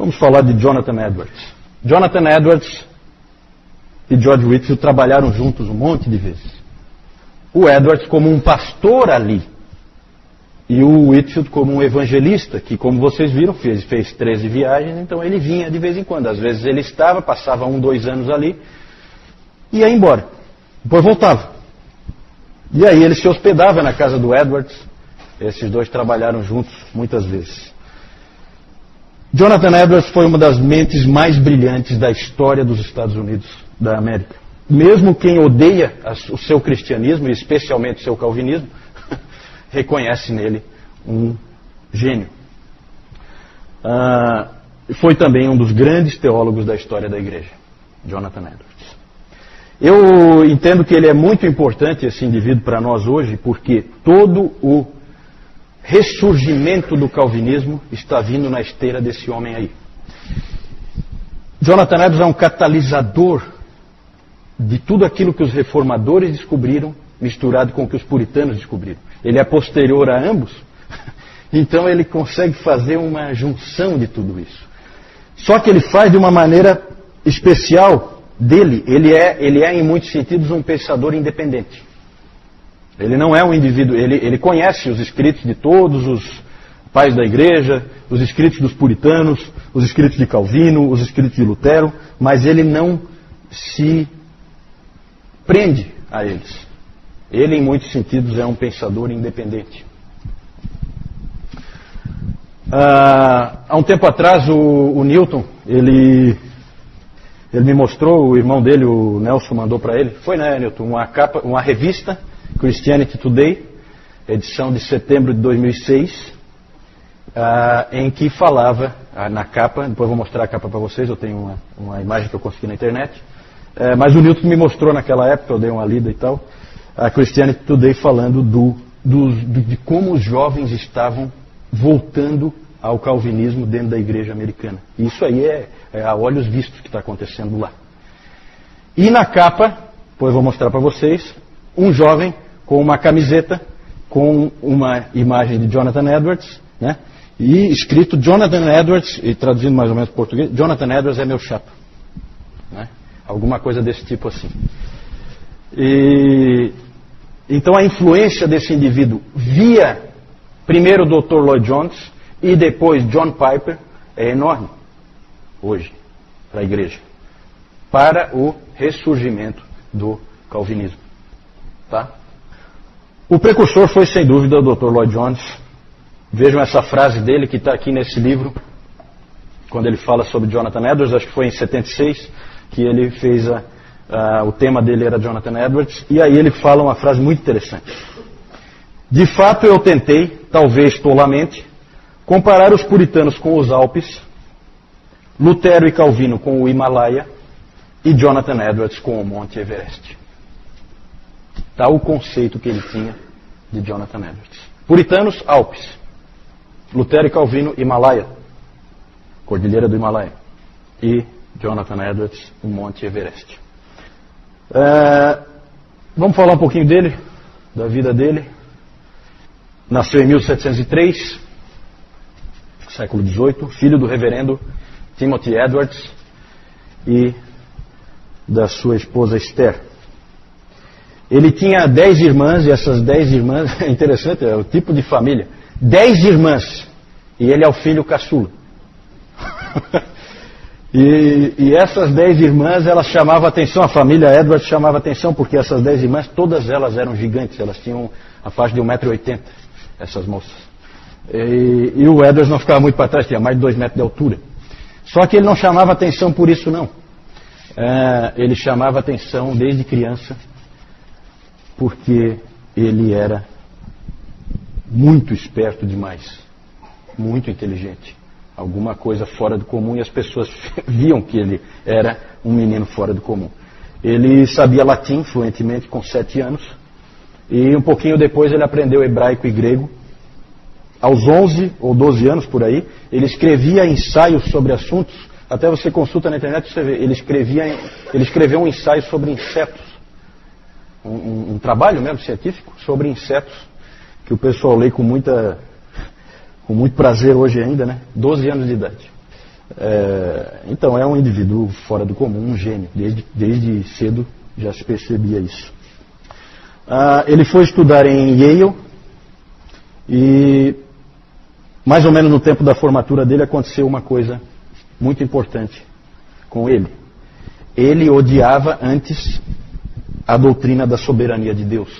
Vamos falar de Jonathan Edwards. Jonathan Edwards e George Whitefield trabalharam juntos um monte de vezes. O Edwards como um pastor ali, e o Whitefield como um evangelista, que, como vocês viram, fez 13 viagens, então ele vinha de vez em quando. Às vezes ele estava, passava 2 anos ali, e ia embora. Depois voltava. E aí ele se hospedava na casa do Edwards. Esses dois trabalharam juntos muitas vezes. Jonathan Edwards foi uma das mentes mais brilhantes da história dos Estados Unidos da América. Mesmo quem odeia o seu cristianismo, e especialmente o seu calvinismo, reconhece nele um gênio. Foi também um dos grandes teólogos da história da igreja, Jonathan Edwards. Eu entendo que ele é muito importante, esse indivíduo, para nós hoje, porque todo o ressurgimento do calvinismo está vindo na esteira desse homem aí. Jonathan Edwards é um catalisador de tudo aquilo que os reformadores descobriram, misturado com o que os puritanos descobriram. Ele é posterior a ambos, então ele consegue fazer uma junção de tudo isso. Só que ele faz de uma maneira especial dele. Ele é em muitos sentidos um pensador independente. Ele não é um indivíduo, ele conhece os escritos de todos os pais da igreja, os escritos dos puritanos, os escritos de Calvino, os escritos de Lutero, mas ele não se prende a eles. Ele, em muitos sentidos, é um pensador independente. Há um tempo atrás, o Newton, ele me mostrou, o irmão dele, o Nelson, mandou para ele. Foi, né, Newton? Uma revista, Christianity Today, edição de setembro de 2006, em que falava, na capa, depois eu vou mostrar a capa para vocês, eu tenho uma imagem que eu consegui na internet, mas o Newton me mostrou naquela época, eu dei uma lida e tal, a Christianity Today falando de como os jovens estavam voltando ao calvinismo dentro da igreja americana. E isso aí é a olhos vistos que está acontecendo lá. E na capa, depois eu vou mostrar para vocês, um jovem com uma camiseta com uma imagem de Jonathan Edwards, né? E escrito Jonathan Edwards, e traduzindo mais ou menos para o português, Jonathan Edwards é meu chapa, né? Alguma coisa desse tipo assim. Então a influência desse indivíduo via primeiro o Dr. Lloyd Jones e depois John Piper é enorme hoje para a igreja, para o ressurgimento do calvinismo. Tá? O precursor foi sem dúvida o Dr. Lloyd Jones. Vejam essa frase dele que está aqui nesse livro, quando ele fala sobre Jonathan Edwards, acho que foi em 76 que ele fez o tema dele era Jonathan Edwards, e aí ele fala uma frase muito interessante. De fato eu tentei, talvez tolamente, comparar os puritanos com os Alpes, Lutero e Calvino com o Himalaia e Jonathan Edwards com o Monte Everest. Está o conceito que ele tinha de Jonathan Edwards. Puritanos, Alpes. Lutero e Calvino, Himalaia. Cordilheira do Himalaia. E Jonathan Edwards, o Monte Everest. Vamos falar um pouquinho dele, da vida dele. Nasceu em 1703, século XVIII, filho do reverendo Timothy Edwards e da sua esposa Esther. Ele tinha 10 irmãs, e essas 10 irmãs, é interessante, é o tipo de família. 10 irmãs, e ele é o filho caçula. E essas 10 irmãs, elas chamavam atenção, a família Edwards chamava atenção, porque essas 10 irmãs, todas elas eram gigantes, elas tinham a faixa de 1,80 m, essas moças. E o Edwards não ficava muito para trás, tinha mais de 2 metros de altura. Só que ele não chamava atenção por isso não. Ele chamava atenção desde criança, porque ele era muito esperto demais, muito inteligente. Alguma coisa fora do comum, e as pessoas viam que ele era um menino fora do comum. Ele sabia latim fluentemente com 7 anos, e um pouquinho depois ele aprendeu hebraico e grego. Aos 11 ou 12 anos por aí, ele escrevia ensaios sobre assuntos, até você consulta na internet, você vê, ele escreveu um ensaio sobre insetos, um trabalho mesmo científico sobre insetos, que o pessoal lê com muito prazer hoje ainda, né? 12 anos de idade. Então é um indivíduo fora do comum, um gênio. Desde cedo já se percebia isso. Ele foi estudar em Yale e mais ou menos no tempo da formatura dele aconteceu uma coisa muito importante com ele. Ele odiava antes a doutrina da soberania de Deus.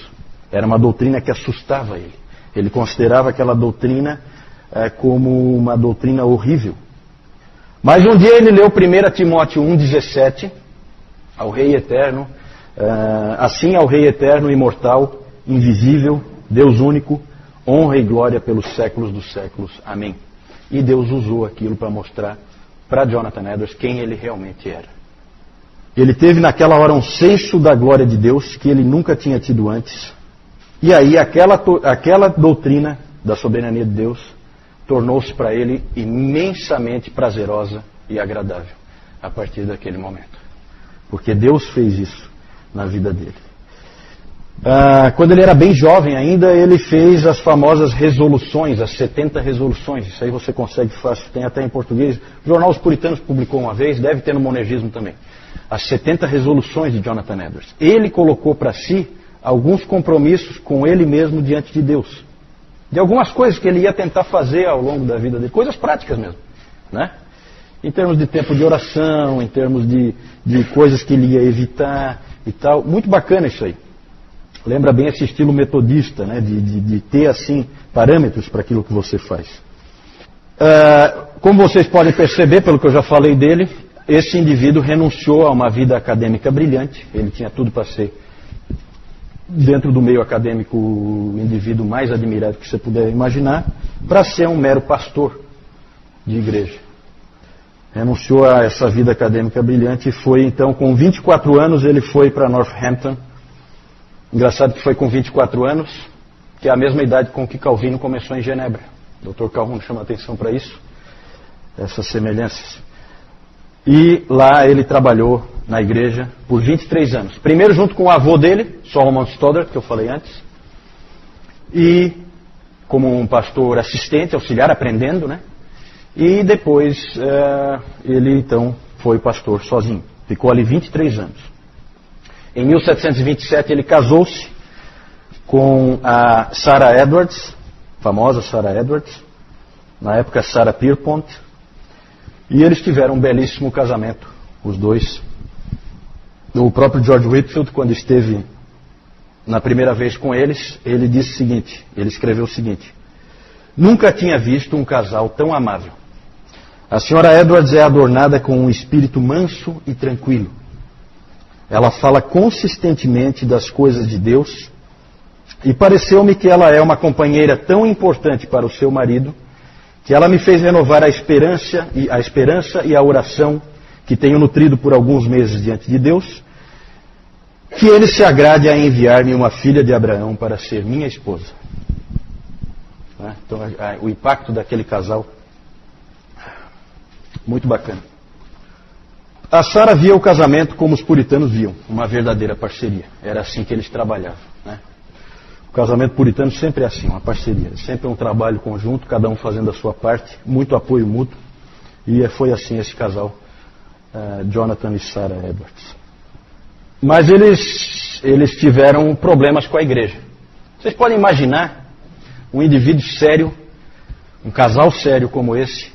Era uma doutrina que assustava ele. Ele considerava aquela doutrina como uma doutrina horrível. Mas um dia ele leu 1 Timóteo 1,17, ao Rei Eterno, assim ao Rei Eterno, imortal, invisível, Deus único, honra e glória pelos séculos dos séculos. Amém. E Deus usou aquilo para mostrar para Jonathan Edwards quem ele realmente era. Ele teve naquela hora um senso da glória de Deus que ele nunca tinha tido antes. E aí aquela doutrina da soberania de Deus tornou-se para ele imensamente prazerosa e agradável a partir daquele momento. Porque Deus fez isso na vida dele. Quando ele era bem jovem ainda, ele fez as famosas resoluções, as 70 resoluções. Isso aí você consegue fácil, tem até em português. O Jornal Os Puritanos publicou uma vez, deve ter no Monergismo também. As 70 resoluções de Jonathan Edwards. Ele colocou para si alguns compromissos com ele mesmo diante de Deus. De algumas coisas que ele ia tentar fazer ao longo da vida dele. Coisas práticas mesmo, né? Em termos de tempo de oração, em termos de coisas que ele ia evitar e tal. Muito bacana isso aí. Lembra bem esse estilo metodista, né? De ter assim parâmetros para aquilo que você faz. Como vocês podem perceber, pelo que eu já falei dele, esse indivíduo renunciou a uma vida acadêmica brilhante. Ele tinha tudo para ser, dentro do meio acadêmico, o indivíduo mais admirado que você puder imaginar, para ser um mero pastor de igreja. Renunciou a essa vida acadêmica brilhante e foi, então, com 24 anos, ele foi para Northampton. Engraçado que foi com 24 anos, que é a mesma idade com que Calvino começou em Genebra. O Dr. Calhoun chama atenção para isso, essas semelhanças. E lá ele trabalhou na igreja por 23 anos. Primeiro junto com o avô dele, Solomon Stoddard, que eu falei antes. E como um pastor assistente, auxiliar, aprendendo, né? E depois ele então foi pastor sozinho. Ficou ali 23 anos. Em 1727 ele casou-se com a Sarah Edwards, famosa Sarah Edwards, na época Sarah Pierpont, e eles tiveram um belíssimo casamento, os dois. O próprio George Whitefield, quando esteve na primeira vez com eles, ele disse o seguinte, ele escreveu o seguinte: nunca tinha visto um casal tão amável. A senhora Edwards é adornada com um espírito manso e tranquilo. Ela fala consistentemente das coisas de Deus e pareceu-me que ela é uma companheira tão importante para o seu marido que ela me fez renovar a esperança e a oração que tenho nutrido por alguns meses diante de Deus, que ele se agrade a enviar-me uma filha de Abraão para ser minha esposa. Então, o impacto daquele casal, muito bacana. A Sarah via o casamento como os puritanos viam, uma verdadeira parceria. Era assim que eles trabalhavam, né? O casamento puritano sempre é assim, uma parceria. Sempre é um trabalho conjunto, cada um fazendo a sua parte, muito apoio mútuo. E foi assim esse casal, Jonathan e Sarah Edwards. Mas eles tiveram problemas com a igreja. Vocês podem imaginar um indivíduo sério, um casal sério como esse,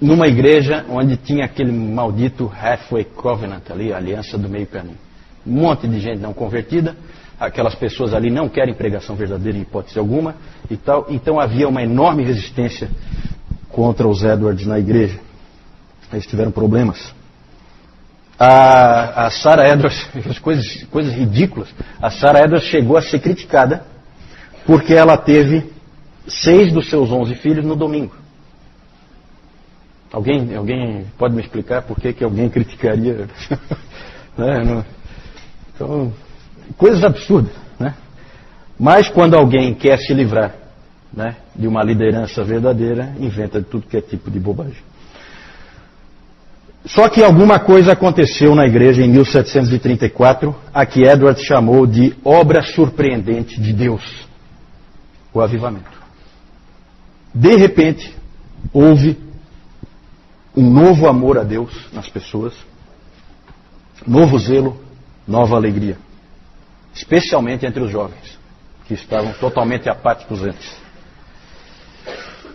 numa igreja onde tinha aquele maldito halfway covenant ali, a aliança do meio caminho. Um monte de gente não convertida, aquelas pessoas ali não querem pregação verdadeira em hipótese alguma e tal. Então havia uma enorme resistência contra os Edwards na igreja. Eles tiveram problemas. A Sarah Edwards, coisas ridículas, a Sarah Edwards chegou a ser criticada porque ela teve 6 dos seus 11 filhos no domingo. Alguém pode me explicar por que alguém criticaria? Né? Então, coisas absurdas, né? Mas quando alguém quer se livrar, né, de uma liderança verdadeira, inventa tudo que é tipo de bobagem. Só que alguma coisa aconteceu na igreja em 1734, a que Edwards chamou de obra surpreendente de Deus, o avivamento. De repente, houve um novo amor a Deus nas pessoas, novo zelo, nova alegria. Especialmente entre os jovens, que estavam totalmente apáticos antes.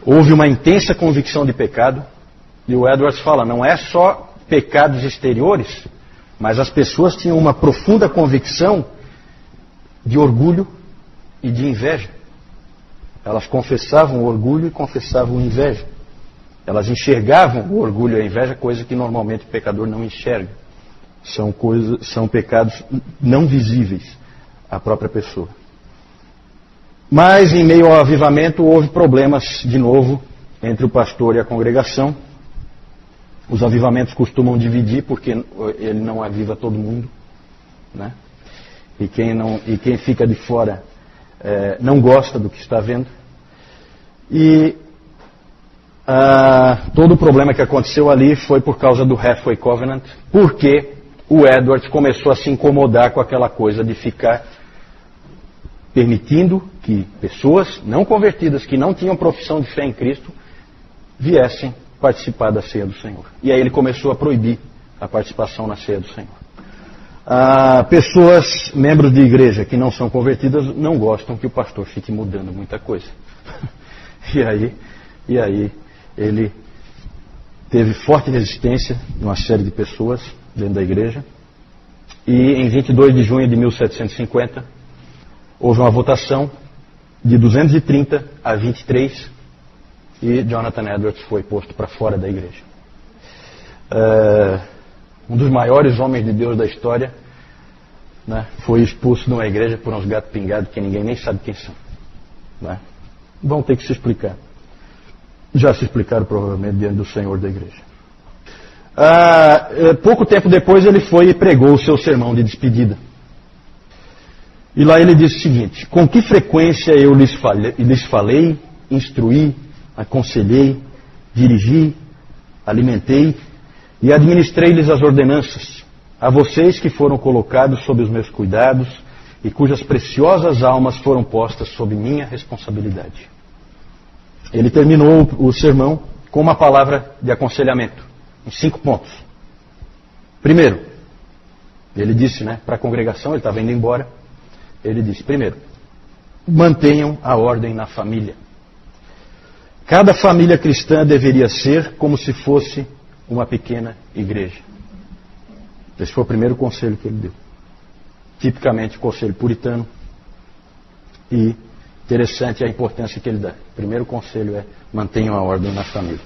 Houve uma intensa convicção de pecado, e o Edwards fala, não é só pecados exteriores, mas as pessoas tinham uma profunda convicção de orgulho e de inveja. Elas confessavam o orgulho e confessavam a inveja. Elas enxergavam o orgulho e a inveja, coisa que normalmente o pecador não enxerga. São pecados não visíveis à própria pessoa. Mas, em meio ao avivamento, houve problemas de novo entre o pastor e a congregação. Os avivamentos costumam dividir, porque ele não aviva todo mundo, né? E quem fica de fora não gosta do que está vendo. E todo o problema que aconteceu ali foi por causa do Halfway Covenant, porque o Edwards começou a se incomodar com aquela coisa de ficar permitindo que pessoas não convertidas, que não tinham profissão de fé em Cristo, viessem participar da ceia do Senhor. E aí ele começou a proibir a participação na ceia do Senhor. Pessoas, membros de igreja que não são convertidas, não gostam que o pastor fique mudando muita coisa. E aí ele teve forte resistência de uma série de pessoas dentro da igreja. E em 22 de junho de 1750, houve uma votação de 230 a 23 e Jonathan Edwards foi posto para fora da igreja. Um dos maiores homens de Deus da história, né, foi expulso de uma igreja por uns gatos pingados que ninguém nem sabe quem são. Né? Vão ter que se explicar. Já se explicaram provavelmente diante do Senhor da igreja. Pouco tempo depois ele foi e pregou o seu sermão de despedida. E lá ele disse o seguinte: com que frequência eu lhes falei, instruí, aconselhei, dirigi, alimentei e administrei-lhes as ordenanças, a vocês que foram colocados sob os meus cuidados e cujas preciosas almas foram postas sob minha responsabilidade. Ele terminou o sermão com uma palavra de aconselhamento, em 5 pontos. Primeiro, ele disse, para a congregação, ele estava indo embora, ele disse, primeiro, mantenham a ordem na família. Cada família cristã deveria ser como se fosse uma pequena igreja. Esse foi o primeiro conselho que ele deu. Tipicamente conselho puritano. E interessante a importância que ele dá. O primeiro conselho é mantenham a ordem na família.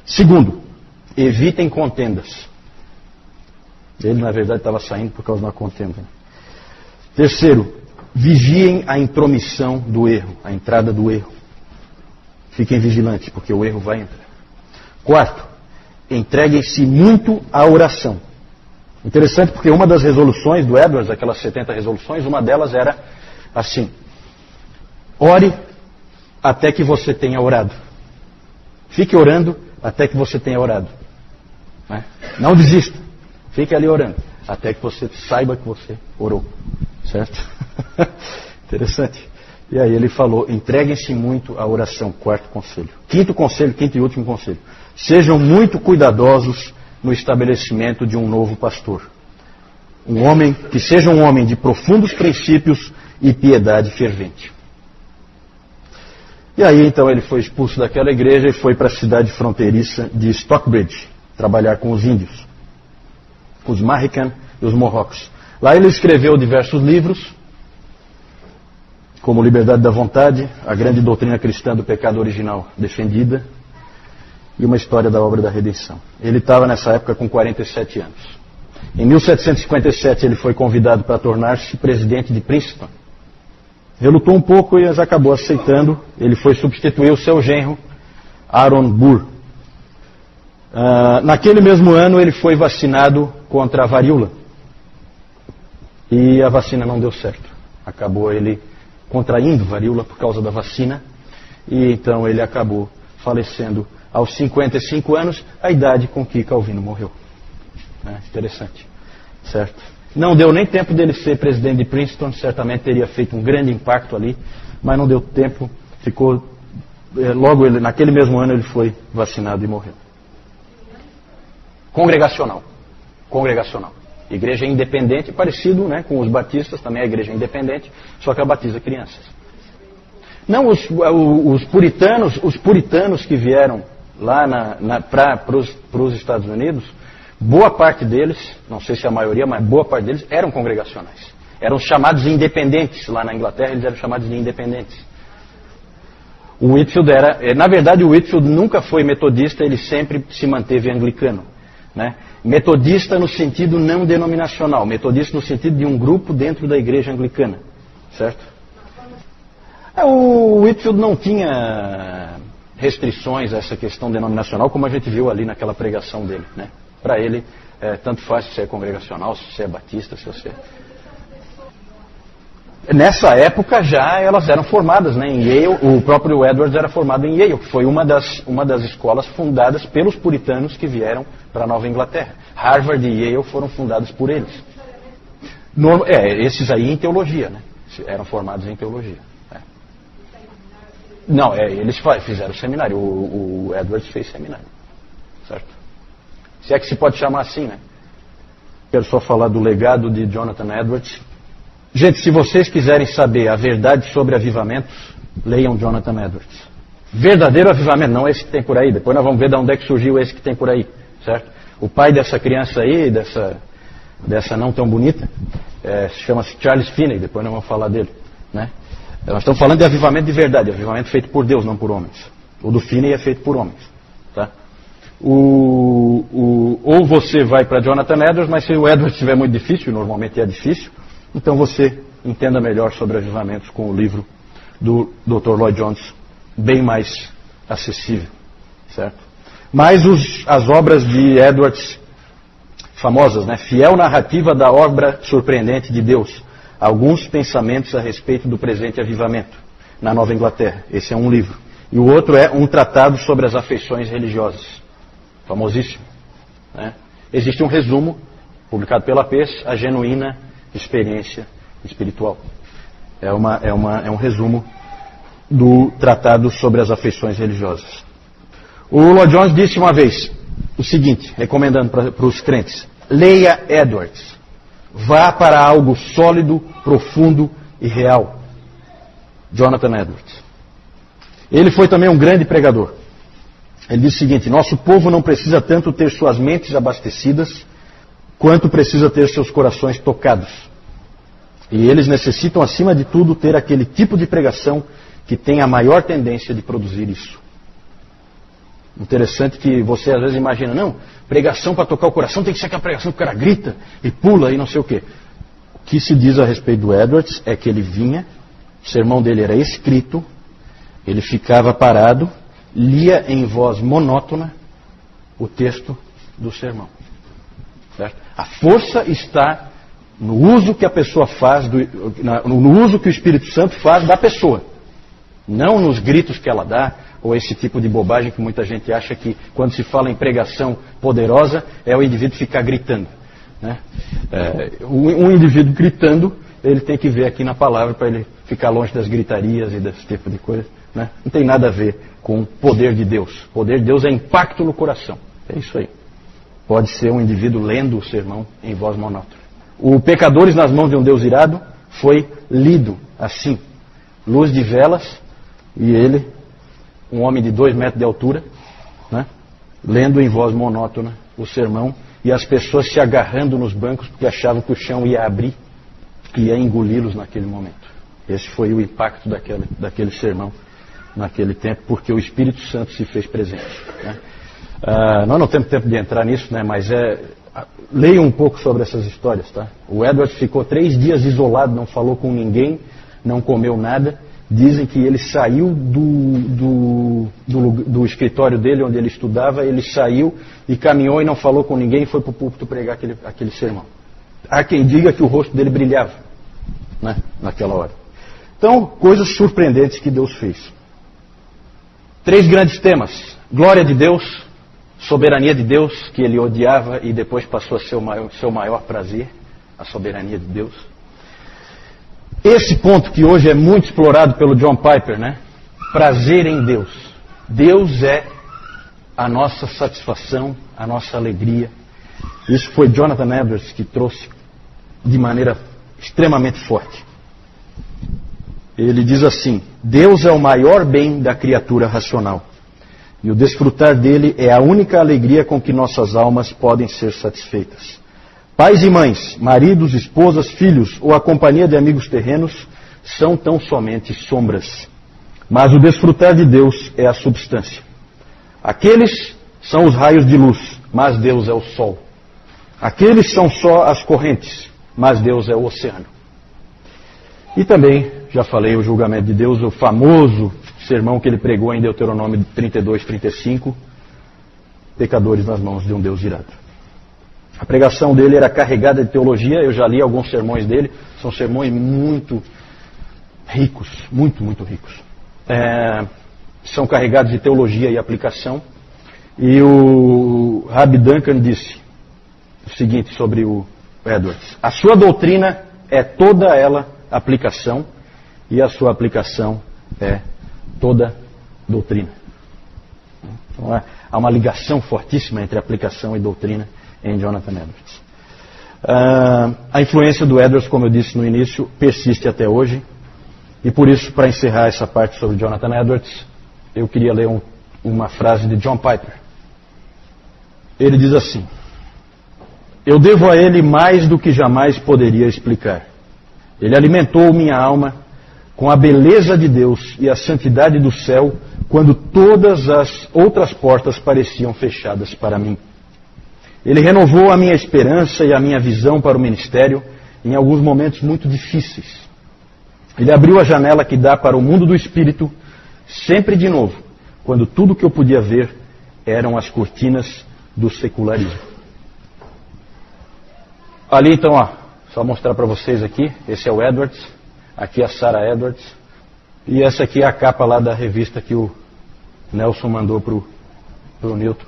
Segundo, evitem contendas. Ele, na verdade, estava saindo por causa de uma contenda. Terceiro, vigiem a intromissão do erro, a entrada do erro. Fiquem vigilantes, porque o erro vai entrar. Quarto, entreguem-se muito à oração. Interessante porque uma das resoluções do Edwards, aquelas 70 resoluções, uma delas era assim: ore até que você tenha orado. Fique orando até que você tenha orado. Não desista. Fique ali orando até que você saiba que você orou. Certo? Interessante. E aí ele falou, entreguem-se muito à oração, quarto conselho. Quinto e último conselho. Sejam muito cuidadosos no estabelecimento de um novo pastor. Que seja um homem de profundos princípios e piedade fervente. E aí então ele foi expulso daquela igreja e foi para a cidade fronteiriça de Stockbridge, trabalhar com os índios, os Mahican e os Mohawks. Lá ele escreveu diversos livros, como Liberdade da Vontade, A Grande Doutrina Cristã do Pecado Original Defendida e Uma História da Obra da Redenção. Ele estava nessa época com 47 anos. Em 1757 ele foi convidado para tornar-se presidente de Princeton. Relutou um pouco e acabou aceitando. Ele foi substituir o seu genro, Aaron Burr. Naquele mesmo ano ele foi vacinado contra a varíola. E a vacina não deu certo. Acabou ele contraindo varíola por causa da vacina. E então ele acabou falecendo aos 55 anos, a idade com que Calvino morreu. Interessante. Certo? Não deu nem tempo dele ser presidente de Princeton, certamente teria feito um grande impacto ali, mas não deu tempo, naquele mesmo ano ele foi vacinado e morreu. Congregacional. Congregacional. Igreja independente, parecido, né, com os batistas, também é a igreja independente, só que ela batiza crianças. Não, os puritanos que vieram lá para os Estados Unidos, boa parte deles, não sei se a maioria, mas boa parte deles eram congregacionais. Eram chamados independentes. Lá na Inglaterra eles eram chamados de independentes. O Whitefield na verdade o Whitefield nunca foi metodista, ele sempre se manteve anglicano, né? Metodista no sentido não denominacional, metodista no sentido de um grupo dentro da igreja anglicana, certo? O Whitefield não tinha restrições a essa questão denominacional, como a gente viu ali naquela pregação dele, né? Para ele, tanto faz se você é congregacional, se você é batista, se você... Nessa época já elas eram formadas, né, em Yale. O próprio Edwards era formado em Yale, que foi uma das escolas fundadas pelos puritanos que vieram para a Nova Inglaterra. Harvard e Yale foram fundados por eles. Esses aí em teologia, né? Eram formados em teologia. Não, eles fizeram seminário. O Edwards fez seminário, certo? Se é que se pode chamar assim, né? Quero só falar do legado de Jonathan Edwards. Gente, se vocês quiserem saber a verdade sobre avivamentos, leiam Jonathan Edwards. Verdadeiro avivamento, não esse que tem por aí. Depois nós vamos ver de onde é que surgiu esse que tem por aí, certo? O pai dessa criança aí, dessa não tão bonita, chama-se Charles Finney, depois nós vamos falar dele, né? Nós estamos falando de avivamento de verdade, avivamento feito por Deus, não por homens. O do Finney é feito por homens, tá? Ou você vai para Jonathan Edwards, mas se o Edwards estiver muito difícil, normalmente é difícil, então você entenda melhor sobre avivamentos com o livro do Dr. Lloyd Jones, bem mais acessível, certo? Mas as obras de Edwards, famosas, né? Fiel narrativa da obra surpreendente de Deus. Alguns pensamentos a respeito do presente avivamento na Nova Inglaterra. Esse é um livro. E o outro é um tratado sobre as afeições religiosas. Famosíssimo, né? Existe um resumo, publicado pela PES, A Genuína Experiência Espiritual. É um resumo do tratado sobre as afeições religiosas. O Lloyd Jones disse uma vez o seguinte, recomendando para os crentes: leia Edwards. Vá para algo sólido, profundo e real. Jonathan Edwards. Ele foi também um grande pregador. Ele disse o seguinte: nosso povo não precisa tanto ter suas mentes abastecidas, quanto precisa ter seus corações tocados. E eles necessitam, acima de tudo, ter aquele tipo de pregação que tem a maior tendência de produzir isso. Interessante que você às vezes imagina, não, pregação para tocar o coração tem que ser aquela pregação que o cara grita e pula e não sei o quê. O que se diz a respeito do Edwards é que ele vinha, o sermão dele era escrito, ele ficava parado, lia em voz monótona o texto do sermão. Certo? A força está no uso que a pessoa faz, no uso que o Espírito Santo faz da pessoa. Não nos gritos que ela dá, ou esse tipo de bobagem que muita gente acha que quando se fala em pregação poderosa, é o indivíduo ficar gritando, né? Um indivíduo gritando, ele tem que ver aqui na palavra para ele ficar longe das gritarias e desse tipo de coisa, né? Não tem nada a ver com o poder de Deus. O poder de Deus é impacto no coração. É isso aí. Pode ser um indivíduo lendo o sermão em voz monótona. O Pecadores nas Mãos de um Deus Irado foi lido assim. Luz de velas e ele, um homem de 2 metros de altura, né, lendo em voz monótona o sermão e as pessoas se agarrando nos bancos porque achavam que o chão ia abrir e ia engoli-los naquele momento. Esse foi o impacto daquele sermão naquele tempo, porque o Espírito Santo se fez presente, né? Nós não temos tempo de entrar nisso, né, mas leiam um pouco sobre essas histórias, tá? O Edwards ficou 3 dias isolado, não falou com ninguém, não comeu nada. Dizem que ele saiu do escritório dele, onde ele estudava, ele saiu e caminhou e não falou com ninguém e foi para o púlpito pregar aquele sermão. Há quem diga que o rosto dele brilhava, né, naquela hora. Então, coisas surpreendentes que Deus fez. 3 grandes temas: glória de Deus, soberania de Deus, que ele odiava e depois passou a ser o seu maior prazer, a soberania de Deus. Esse ponto que hoje é muito explorado pelo John Piper, né? Prazer em Deus. Deus é a nossa satisfação, a nossa alegria, Isso foi Jonathan Edwards que trouxe de maneira extremamente forte. Ele diz assim: Deus é o maior bem da criatura racional. E o desfrutar dele é a única alegria com que nossas almas podem ser satisfeitas. Pais e mães, maridos, esposas, filhos ou a companhia de amigos terrenos são tão somente sombras. Mas o desfrutar de Deus é a substância. Aqueles são os raios de luz, mas Deus é o sol. Aqueles são só as correntes, mas Deus é o oceano. E também, já falei, o julgamento de Deus, o famoso sermão que ele pregou em Deuteronômio 32, 35, pecadores nas mãos de um Deus irado. A pregação dele era carregada de teologia, eu já li alguns sermões dele, são sermões muito ricos, muito ricos. São carregados de teologia e aplicação. E o Rabbi Duncan disse o seguinte sobre o Edwards: a sua doutrina é toda ela aplicação, e a sua aplicação é toda doutrina. Então, há uma ligação fortíssima entre aplicação e doutrina em Jonathan Edwards. A influência do Edwards, como eu disse no início, persiste até hoje. E por isso, para encerrar essa parte sobre Jonathan Edwards, eu queria ler uma frase de John Piper. Ele diz assim: eu devo a ele mais do que jamais poderia explicar. Ele alimentou minha alma com a beleza de Deus e a santidade do céu, quando todas as outras portas pareciam fechadas para mim. Ele renovou a minha esperança e a minha visão para o ministério em alguns momentos muito difíceis. Ele abriu a janela que dá para o mundo do espírito, sempre de novo, quando tudo que eu podia ver eram as cortinas do secularismo. Ali então, só mostrar para vocês aqui, esse é o Edwards, aqui a Sarah Edwards, e essa aqui é a capa lá da revista que o Nelson mandou para o Newton,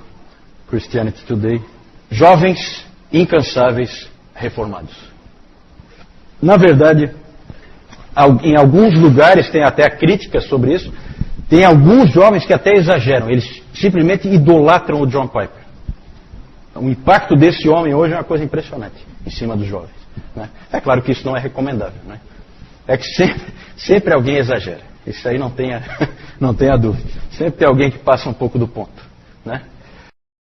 Christianity Today. Jovens incansáveis reformados. Na verdade, em alguns lugares tem até a crítica sobre isso, tem alguns jovens que até exageram, eles simplesmente idolatram o John Piper. O impacto desse homem hoje é uma coisa impressionante em cima dos jovens. Né? É claro que isso não é recomendável. Né? É que sempre alguém exagera. Isso aí não tenha dúvida. Sempre tem alguém que passa um pouco do ponto. Né?